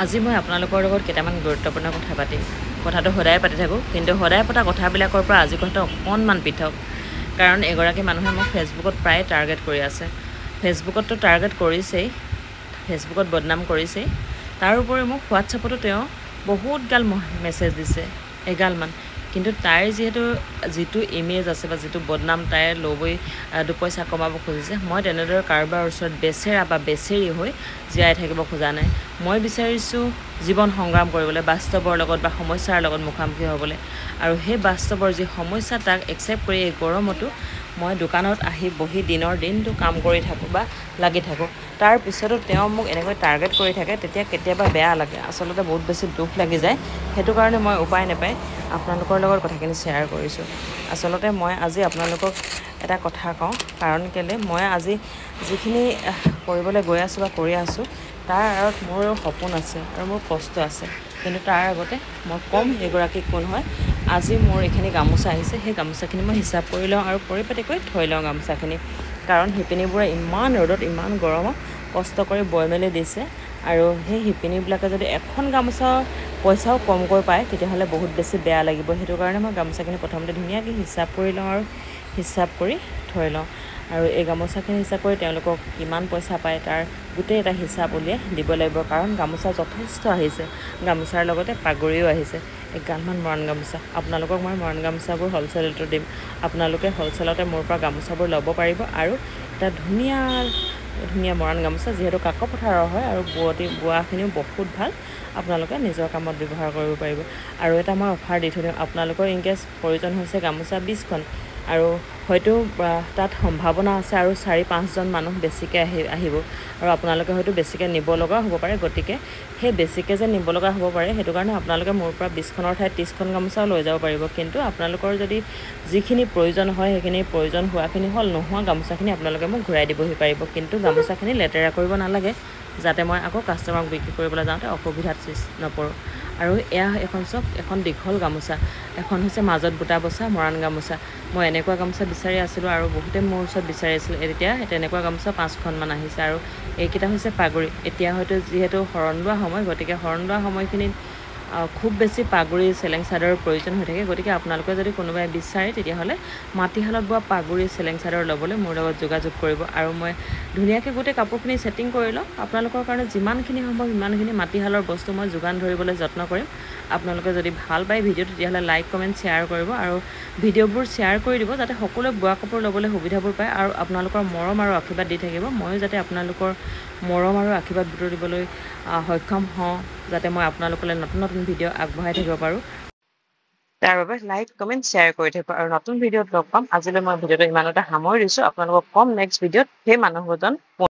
আজি মই আপোনালোকৰ লগত কেইটামান গুৰুত্বপূৰ্ণ কথা পাতিম। কথাটো সদায় পাতি থাকোঁ, কিন্তু সদায় পতা কথাবিলাকৰ পৰা আজি কথাটো অকণমান পৃথক। কাৰণ এগৰাকী মানুহে মোক ফেচবুকত প্ৰায় টাৰ্গেট কৰি আছে। ফেচবুকততো টাৰ্গেট কৰিছেই, ফেচবুকত বদনাম কৰিছেই। তাৰ উপৰিও মোক হোৱাটছআপতো তেওঁ বহুত গাল মেছেজ দিছে, এগালমান। কিন্তু তাইৰ যিটো ইমেজ আছে বা যিটো বদনাম তাই ল'বই দুপইচা কমাব খুজিছে, মই তেনেদৰে কাৰোবাৰ ওচৰত বেচেৰা বা বেচেৰি হৈ জীয়াই থাকিব খোজা নাই। মই বিচাৰিছোঁ জীৱন সংগ্ৰাম কৰিবলৈ, বাস্তৱৰ লগত বা সমস্যাৰ লগত মুখামুখি হ'বলৈ। আৰু সেই বাস্তৱৰ যি সমস্যা তাক একচেপ্ট কৰি এই গৰমতো মই দোকানত আহি বহি দিনটো কাম কৰি থাকোঁ বা লাগি থাকোঁ। তাৰ পিছতো তেওঁ মোক এনেকৈ টাৰ্গেট কৰি থাকে, তেতিয়া কেতিয়াবা বেয়া লাগে, আচলতে বহুত বেছি দুখ লাগি যায়। সেইটো কাৰণে মই উপায় নাপাই আপোনালোকৰ লগত কথাখিনি শ্বেয়াৰ কৰিছোঁ। আচলতে মই আজি আপোনালোকক এটা কথা কওঁ, কাৰণ কেলৈ মই আজি যিখিনি কৰিবলৈ গৈ আছোঁ বা কৰি আছোঁ, তাৰ আঁৰত মোৰ সপোন আছে আৰু মোৰ কষ্ট আছে। কিন্তু তাৰ আগতে মই ক'ম এগৰাকী কোন হয়। আজি মোৰ এইখিনি গামোচা আহিছে, সেই গামোচাখিনি মই হিচাপ কৰি লওঁ আৰু পৰিপাটিকৈ থৈ লওঁ গামোচাখিনি। কাৰণ শিপিনীবোৰে ইমান ৰ'দত ইমান গৰমত কষ্ট কৰি বৈ মেলি দিছে, আৰু সেই শিপিনীবিলাকে যদি এখন গামোচা পইচাও কমকৈ পায় তেতিয়াহ'লে বহুত বেছি বেয়া লাগিব। সেইটো কাৰণে মই গামোচাখিনি প্ৰথমতে ধুনীয়াকৈ হিচাপ কৰি লওঁ আৰু হিচাপ কৰি থৈ লওঁ। আৰু এই গামোচাখিনি হিচাপ কৰি তেওঁলোকক কিমান পইচা পায় তাৰ গোটেই এটা হিচাপ উলিয়াই দিব লাগিব। কাৰণ গামোচা যথেষ্ট আহিছে, গামোচাৰ লগতে পাগুৰিও আহিছে, এগালমান মৰাণ গামোচা। আপোনালোকক মই মৰাণ গামোচাবোৰ হ'লচেলতো দিম, আপোনালোকে হ'লচেলতে মোৰ পৰা গামোচাবোৰ ল'ব পাৰিব। আৰু এটা ধুনীয়া মৰাণ গামোচা, যিহেতু কাকপথাৰৰ হয় আৰু বোৱাখিনিও বহুত ভাল, আপোনালোকে নিজৰ কামত ব্যৱহাৰ কৰিব পাৰিব। আৰু এটা মই অফাৰ দি থৈ দিওঁ, আপোনালোকৰ ইনকেছ প্ৰয়োজন হৈছে গামোচা 20খন, আৰু হয়তো তাত সম্ভাৱনা আছে আৰু 4-5জন মানুহ বেছিকৈ আহিব, আৰু আপোনালোকে হয়তো বেছিকৈ নিব লগাও হ'ব পাৰে। গতিকে সেই বেছিকৈ যে নিব লগা হ'ব পাৰে, সেইটো কাৰণে আপোনালোকে মোৰ পৰা 20খনৰ ঠাইত 30খন গামোচাও লৈ যাব পাৰিব। কিন্তু আপোনালোকৰ যদি যিখিনি প্ৰয়োজন হয় সেইখিনি প্ৰয়োজন হোৱাখিনি হ'ল, নোহোৱা গামোচাখিনি আপোনালোকে মোক ঘূৰাই দিবহি পাৰিব। কিন্তু গামোচাখিনি লেতেৰা কৰিব নালাগে, যাতে মই আকৌ কাষ্টমাৰক বিক্ৰী কৰিবলৈ যাওঁতে অসুবিধাত নপৰোঁ। আৰু এখন চাওক, এখন দীঘল গামোচা, এখন হৈছে মাজত বুটা বচা মৰাণ গামোচা। মই এনেকুৱা গামোচা বিচাৰি আছিলোঁ আৰু বহুতে মোৰ ওচৰত বিচাৰি আছিলোঁ। এতিয়া তেনেকুৱা গামোচা 5খনমান আহিছে, আৰু এইকেইটা হৈছে পাগুৰি। এতিয়া হয়তো যিহেতু শৰণ লোৱা সময়, গতিকে শৰণ লোৱা সময়খিনিত খুব বেছি পাগুৰি চেলেং চাদৰৰ প্ৰয়োজন হৈ থাকে। গতিকে আপোনালোকে যদি কোনোবাই বিচাৰে তেতিয়াহ'লে মাটিশালত বোৱা পাগুৰি চেলেং চাদৰ ল'বলৈ মোৰ লগত যোগাযোগ কৰিব। আৰু মই ধুনীয়াকৈ গোটেই কাপোৰখিনি ছেটিং কৰি লওঁ। আপোনালোকৰ কাৰণে যিমানখিনি সম্ভৱ সিমানখিনি মাটিশালৰ বস্তু মই যোগান ধৰিবলৈ যত্ন কৰিম। আপোনালোকে যদি ভাল পায় ভিডিঅ'টো, তেতিয়াহ'লে লাইক কমেণ্ট শ্বেয়াৰ কৰিব, আৰু ভিডিঅ'বোৰ শ্বেয়াৰ কৰি দিব, যাতে সকলোৱে বোৱা কাপোৰ ল'বলৈ সুবিধাবোৰ পায়। আৰু আপোনালোকৰ মৰম আৰু আশীৰ্বাদ দি থাকিব, ময়ো যাতে আপোনালোকৰ মৰম আৰু আশীৰ্বাদ বুটলিবলৈ সক্ষম হওঁ, যাতে মই আপোনালোকলৈ নতুন ভিডিঅ' আগবঢ়াই থাকিব পাৰোঁ। তাৰ বাবে লাইক কমেণ্ট শ্বেয়াৰ কৰি থাকিব, আৰু নতুন ভিডিঅ'ত লগ পাম। আজিলৈ মই ভিডিঅ'টো ইমানতে সামৰি দিছোঁ। আপোনালোকক ক'ম নেক্সট ভিডিঅ'ত সেই মানুহজন